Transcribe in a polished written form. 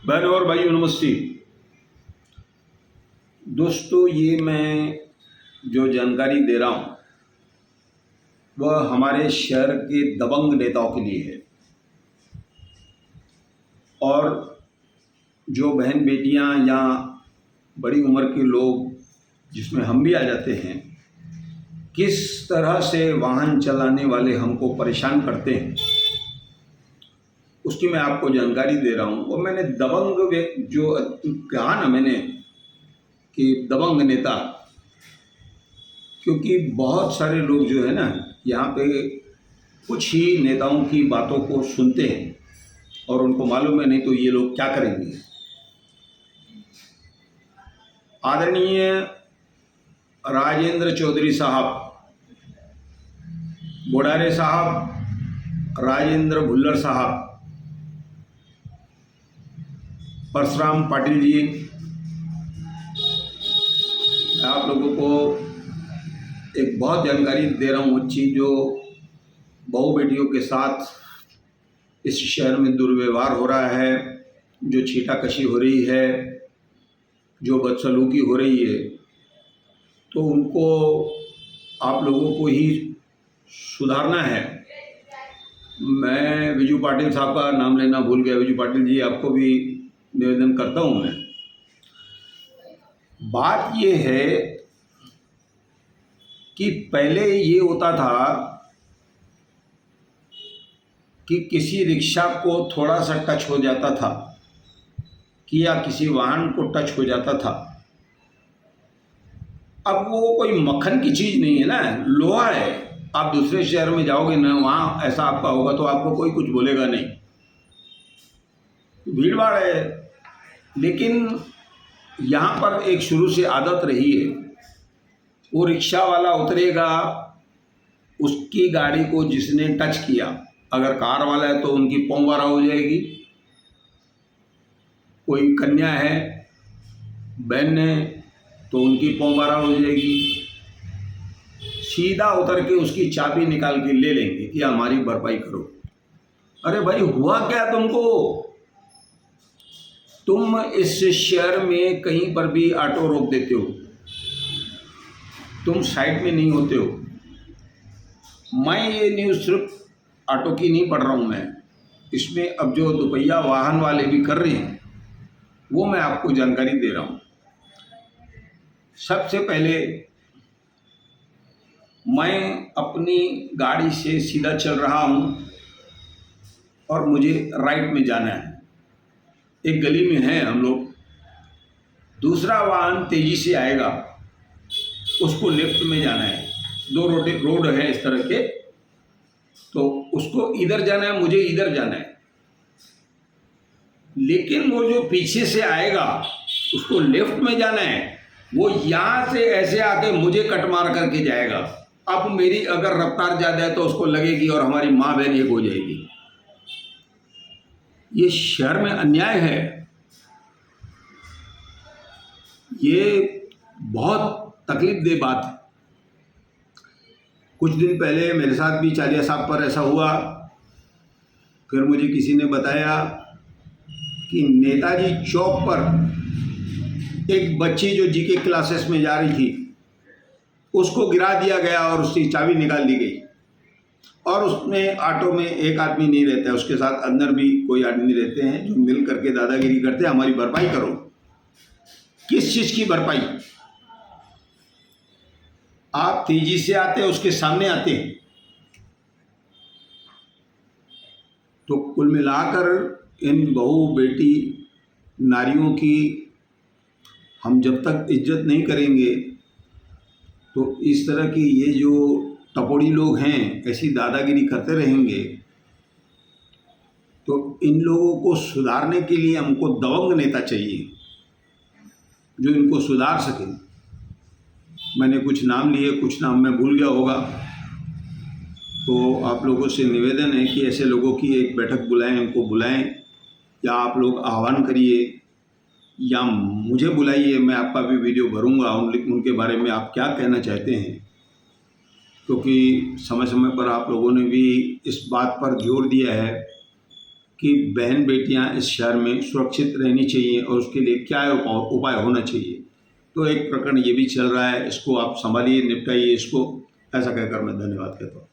बहनों और भाइयों नमस्ते। दोस्तों, ये मैं जो जानकारी दे रहा हूँ वह हमारे शहर के दबंग नेताओं के लिए है। और जो बहन बेटियाँ या बड़ी उम्र के लोग, जिसमें हम भी आ जाते हैं, किस तरह से वाहन चलाने वाले हमको परेशान करते हैं, उसकी मैं आपको जानकारी दे रहा हूँ। और मैंने दबंग जो कहा ना मैंने कि दबंग नेता, क्योंकि बहुत सारे लोग जो है ना यहाँ पे कुछ ही नेताओं की बातों को सुनते हैं और उनको मालूम है नहीं तो ये लोग क्या करेंगे। आदरणीय राजेंद्र चौधरी साहब, बोड़ारे साहब, राजेंद्र भुल्लर साहब, परशुराम पाटिल जी, मैं आप लोगों को एक बहुत जानकारी दे रहा हूँ अच्छी, जो बहू बेटियों के साथ इस शहर में दुर्व्यवहार हो रहा है, जो छीटाकशी हो रही है, जो बदसलूकी हो रही है, तो उनको आप लोगों को ही सुधारना है। मैं विजू पाटिल साहब का नाम लेना भूल गया। विजू पाटिल जी, आपको भी निवेदन करता हूँ मैं। बात ये है कि पहले ये होता था कि किसी रिक्शा को थोड़ा सा टच हो जाता था कि या किसी वाहन को टच हो जाता था। अब वो कोई मक्खन की चीज़ नहीं है ना, लोहा है। आप दूसरे शहर में जाओगे ना, वहाँ ऐसा आपका होगा तो आपको कोई कुछ बोलेगा नहीं, भीड़ भाड़ है। लेकिन यहाँ पर एक शुरू से आदत रही है, वो रिक्शा वाला उतरेगा, उसकी गाड़ी को जिसने टच किया, अगर कार वाला है तो उनकी पौंबारा हो जाएगी, कोई कन्या है, बहन है, तो उनकी पौंबारा हो जाएगी। सीधा उतर के उसकी चाबी निकाल के ले लेंगे कि हमारी भरपाई करो। अरे भाई, हुआ क्या तुमको? तुम इस शहर में कहीं पर भी ऑटो रोक देते हो, तुम साइड में नहीं होते हो। मैं ये न्यूज़ सिर्फ ऑटो की नहीं पढ़ रहा हूँ, मैं इसमें अब जो दोपहिया वाहन वाले भी कर रहे हैं वो मैं आपको जानकारी दे रहा हूँ। सबसे पहले मैं अपनी गाड़ी से सीधा चल रहा हूँ और मुझे राइट में जाना है, एक गली में है हम लोग। दूसरा वाहन तेज़ी से आएगा, उसको लेफ्ट में जाना है। दो रोड है इस तरह के, तो उसको इधर जाना है, मुझे इधर जाना है। लेकिन वो जो पीछे से आएगा उसको लेफ्ट में जाना है, वो यहाँ से ऐसे आके मुझे कट मार करके जाएगा। अब मेरी अगर रफ्तार ज़्यादा है तो उसको लगेगी और हमारी माँ बहन एक हो जाएगी। ये शहर में अन्याय है, ये बहुत तकलीफदेह बात है। कुछ दिन पहले मेरे साथ भी चालिया साहब पर ऐसा हुआ। फिर मुझे किसी ने बताया कि नेताजी चौक पर एक बच्ची जो जीके क्लासेस में जा रही थी, उसको गिरा दिया गया और उसकी चाबी निकाल दी गई। और उसमें ऑटो में एक आदमी नहीं रहता है, उसके साथ अंदर भी कोई आदमी रहते हैं जो मिल करके दादागिरी करते हैं, हमारी भरपाई करो। किस चीज़ की भरपाई? आप तेजी से आते हैं, उसके सामने आते हैं। तो कुल मिलाकर इन बहू बेटी नारियों की हम जब तक इज्जत नहीं करेंगे तो इस तरह की ये जो टपोड़ी लोग हैं ऐसी दादागिरी करते रहेंगे। तो इन लोगों को सुधारने के लिए हमको दबंग नेता चाहिए जो इनको सुधार सके। मैंने कुछ नाम लिए, कुछ नाम मैं भूल गया होगा, तो आप लोगों से निवेदन है कि ऐसे लोगों की एक बैठक बुलाएं, उनको बुलाएं, या आप लोग आह्वान करिए या मुझे बुलाइए, मैं आपका भी वीडियो भरूंगा उनके बारे में आप क्या कहना चाहते हैं। क्योंकि समय समय पर आप लोगों ने भी इस बात पर जोर दिया है कि बहन बेटियां इस शहर में सुरक्षित रहनी चाहिए और उसके लिए क्या उपाय होना चाहिए। तो एक प्रकरण ये भी चल रहा है, इसको आप संभालिए, निपटाइए इसको, ऐसा कहकर मैं धन्यवाद कहता हूँ।